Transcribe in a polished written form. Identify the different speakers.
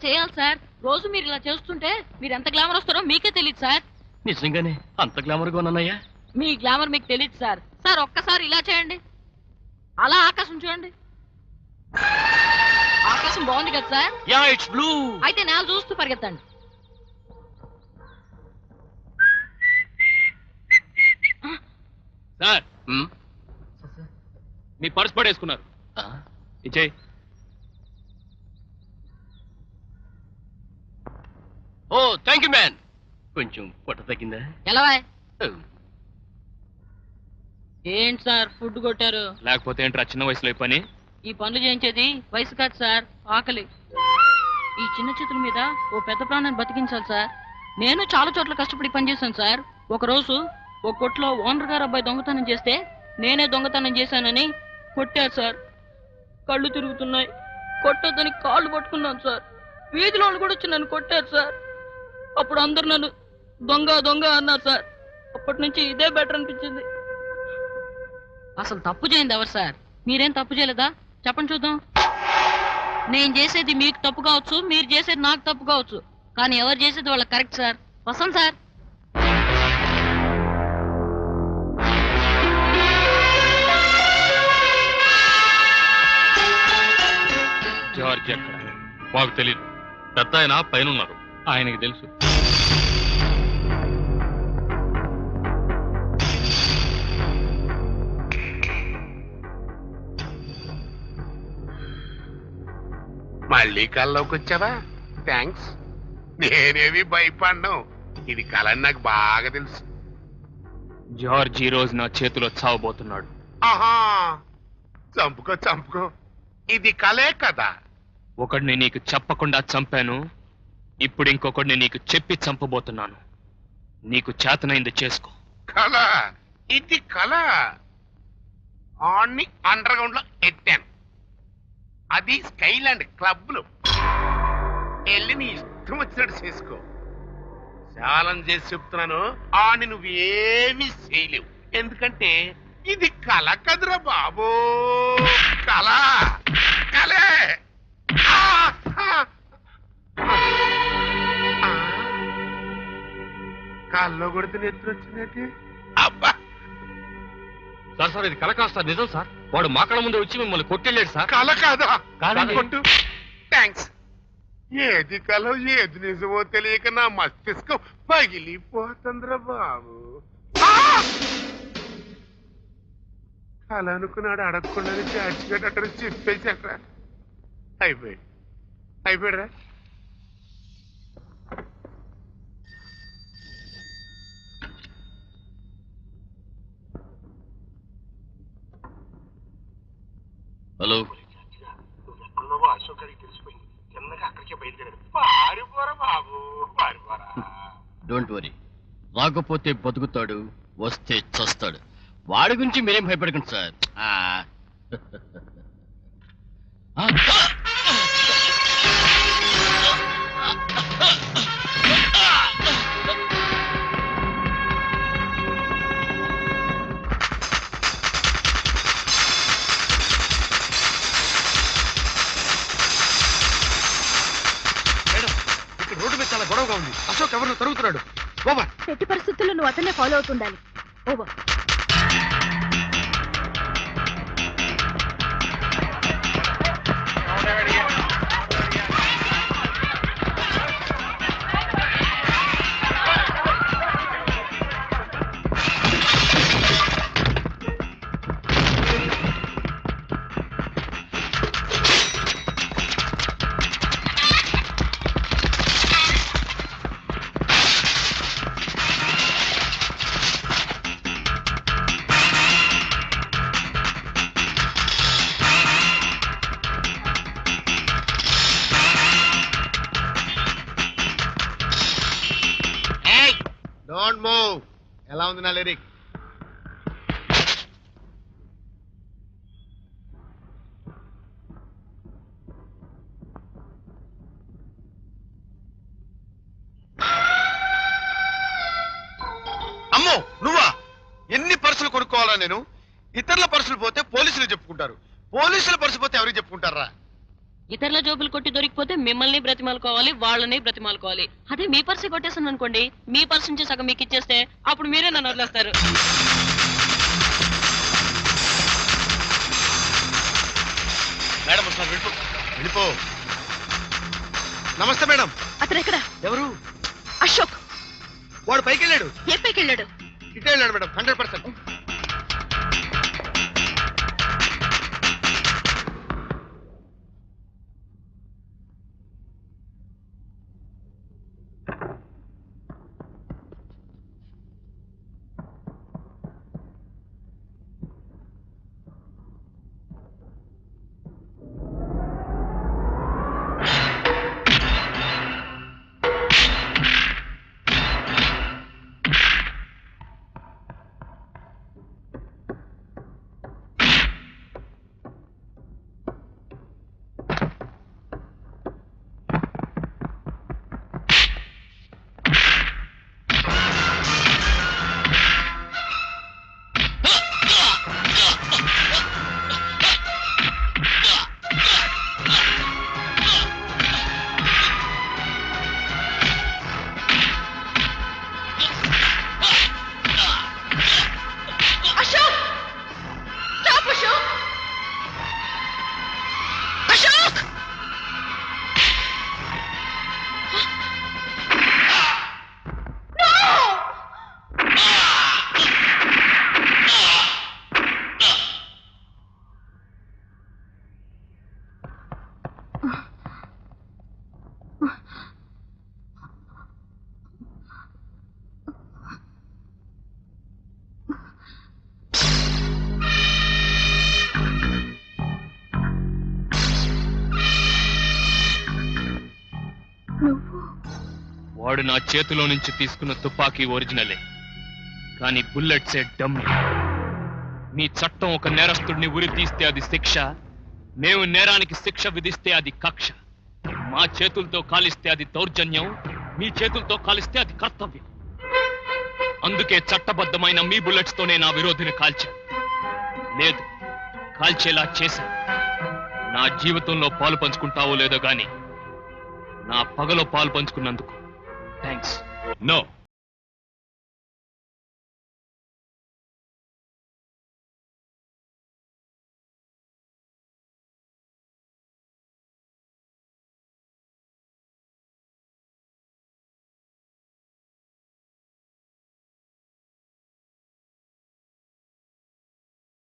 Speaker 1: చేయాలి సార్. రోజు మీరు ఇలా చేస్తుంటే మీరు ఎంత గ్లామర్ వస్తారో మీకే తెలియదు సార్.
Speaker 2: నిజంగానే అంత గ్లామర్ గా ఉన్నానయ్యా?
Speaker 1: మీ గ్లామర్ మీకు తెలియదు సార్. సార్ ఒక్కసారి ఇలా చేయండి, అలా ఆకాశం చూడండి. ఆకాశం బాగుంది కదా సార్?
Speaker 2: Yeah, it's blue.
Speaker 1: అయితే నేల చూస్తూ పరిగెత్తండి.
Speaker 3: సార్ మీ పర్స్ పడేసుకున్నారు. ఇచ్చేయి.
Speaker 2: ఓ థ్యాంక్ యూ మ్యాన్. కొంచెం పొట్ట తగ్గిందా?
Speaker 1: ఎలా ఏంటి సార్ ఫుడ్ కొట్టారు?
Speaker 3: లేకపోతే ఏంట్రా చిన్న వయసులో ఈ పని?
Speaker 1: ఈ పనులు చేయించేది వయసు కాదు సార్, ఆకలి. ఈ చిన్న చేతుల మీద ఓ పెద్ద ప్రాణాన్ని బతికించాలి సార్. నేను చాలా చోట్ల కష్టపడి పనిచేశాను సార్. ఒకరోజు ఒక కొట్లో ఓనర్ గారు అబ్బాయి దొంగతనం చేస్తే నేనే దొంగతనం చేశానని కొట్టారు సార్. కళ్ళు తిరుగుతున్నాయి, కొట్టొద్దని కాళ్ళు పట్టుకున్నాను సార్. వీధిలో వాళ్ళు కూడా వచ్చి నన్ను కొట్టారు సార్. అప్పుడు అందరు నన్ను దొంగ దొంగ అన్నారు సార్. అప్పటి నుంచి ఇదే బెటర్ అనిపించింది. అసలు తప్పు చేయండి ఎవరు సార్? మీరేం తప్పు చేయలేదా? చెప్పండి చూద్దాం. నేను చేసేది మీకు తప్పు కావచ్చు, మీరు చేసేది నాకు తప్పు కావచ్చు, కానీ ఎవరు చేసేది వాళ్ళకి కరెక్ట్ సార్. వస్తాం సార్.
Speaker 3: జార్జ్ ఎక్కడ? మాకు తెలియదు. పెద్ద ఆయన పైన ఉన్నారు, ఆయనకి తెలుసు.
Speaker 4: మళ్ళీ కల్లోకి వచ్చావా? థ్యాంక్స్. నేనేమి భయపడ్ను, ఇది కళ అని నాకు బాగా తెలుసు.
Speaker 3: జార్జ్ ఈ రోజు నా చేతిలో చావబోతున్నాడు.
Speaker 4: ఆహా, చంపుకో చంపుకో, ఇది కలే కదా.
Speaker 3: ఒకడిని నీకు చెప్పకుండా చంపాను, ఇప్పుడు ఇంకొకడిని నీకు చెప్పి చంపబోతున్నాను. నీకు చేతనైంది చేసుకో.
Speaker 4: కళ, ఇది కళ. ఆన్ని అండర్ గ్రౌండ్ లో ఎట్టాను, అది స్కైలాండ్ క్లబ్ లో. వెళ్ళి నీ ఇష్టం వచ్చినట్టు చేసుకో. ఛాలెంజ్ చేసి చెప్తున్నాను, ఆని నువ్వేమీ చేయలేవు. ఎందుకంటే ఇది కళ కదురా బాబు, కళ కలే. కాల్లో కొడితే నెత్తురు వచ్చిందంటే అబ్బా.
Speaker 2: సార్ సార్ ఇది కల కాదు సార్, నిజం సార్. వాడు మా కళ్ళ ముందే వచ్చి మిమ్మల్ని కొట్టెళ్ళాడు సార్.
Speaker 4: కళ కాదా?
Speaker 2: కాదండి.
Speaker 4: కొట్టు. థ్యాంక్స్. ఏది కలో ఏది నిజమో తెలియక నా మస్తిష్కం పగిలిపోతుందిరా బాబు. కళ అనుకున్నాడు, అడగకుండా చాచిపెట్ట చెప్పేశాడ్రా. అయిపోయాడు అయిపోయాడురా.
Speaker 2: హలో,
Speaker 4: అశోక్ గారికి తెలిసిపోయింది. చిన్నగా అక్కడికే బయలుదేరాడు. పారిపోరా బాబు, పారిపోరా.
Speaker 2: డోంట్ వరీ, రాకపోతే బతుకుతాడు, వస్తే చస్తాడు. వాడి గురించి మీరేం భయపడకండి సార్.
Speaker 5: రోడ్డు మీద చాలా గొడవగా ఉంది. అశోక్ ఎవరిని తరుగుతున్నాడు. ఓవర్.
Speaker 6: ఎట్టి పరిస్థితుల్లో నువ్వు అతన్నే ఫాలో అవుతుండాలి. ఓవర్.
Speaker 5: Don't move. ఎలా ఉంది నా లిరిక్? అమ్మో నువ్వా? ఎన్ని పర్సులు కొనుక్కోవాలా నేను? ఇతరుల పర్సులు పోతే పోలీసులు చెప్పుకుంటారు, పోలీసుల పర్సు పోతే ఎవరికి చెప్పుకుంటారా?
Speaker 1: ఇతరుల జోబులు కొట్టి దొరికిపోతే మిమ్మల్ని బ్రతిమాలుకోవాలి, వాళ్ళని బ్రతిమాలుకోవాలి. అదే మీ పర్సు కొట్టేసాను అనుకోండి, మీ పర్సు నుంచి సగం మీకు ఇచ్చేస్తే అప్పుడు మీరే నన్ను వదిలేస్తారు.
Speaker 5: మేడం ఒకసారి వెళ్ళిపో. నమస్తే మేడం.
Speaker 6: అతను ఎక్కడ?
Speaker 5: ఎవరు?
Speaker 6: అశోక్.
Speaker 5: వాడు పైకి వెళ్ళాడు.
Speaker 6: ఏ పైకి వెళ్ళాడు?
Speaker 5: ఇటే వెళ్ళాడు మేడం, 100%.
Speaker 3: వాడు నా చేతిలో నుంచి తీసుకున్న తుపాకీ ఒరిజినలే, కానీ బుల్లెట్సే డమ్మీ. మీ చట్టం ఒక నేరస్తుడిని ఉరి తీస్తే అది శిక్ష, మేము నేరానికి శిక్ష విధిస్తే అది కక్ష. మా చేతులతో కాలిస్తే అది దౌర్జన్యం, మీ చేతులతో కాలిస్తే అది కర్తవ్యం. అందుకే చట్టబద్ధమైన మీ బుల్లెట్స్ తోనే నా విరోధిని కాల్చాను. లేదు, కాల్చేలా చేశాను. నా జీవితంలో పాలు పంచుకుంటావో లేదో గాని నా పగలో పాలు పంచుకున్నందుకు థ్యాంక్స్.
Speaker 2: నో.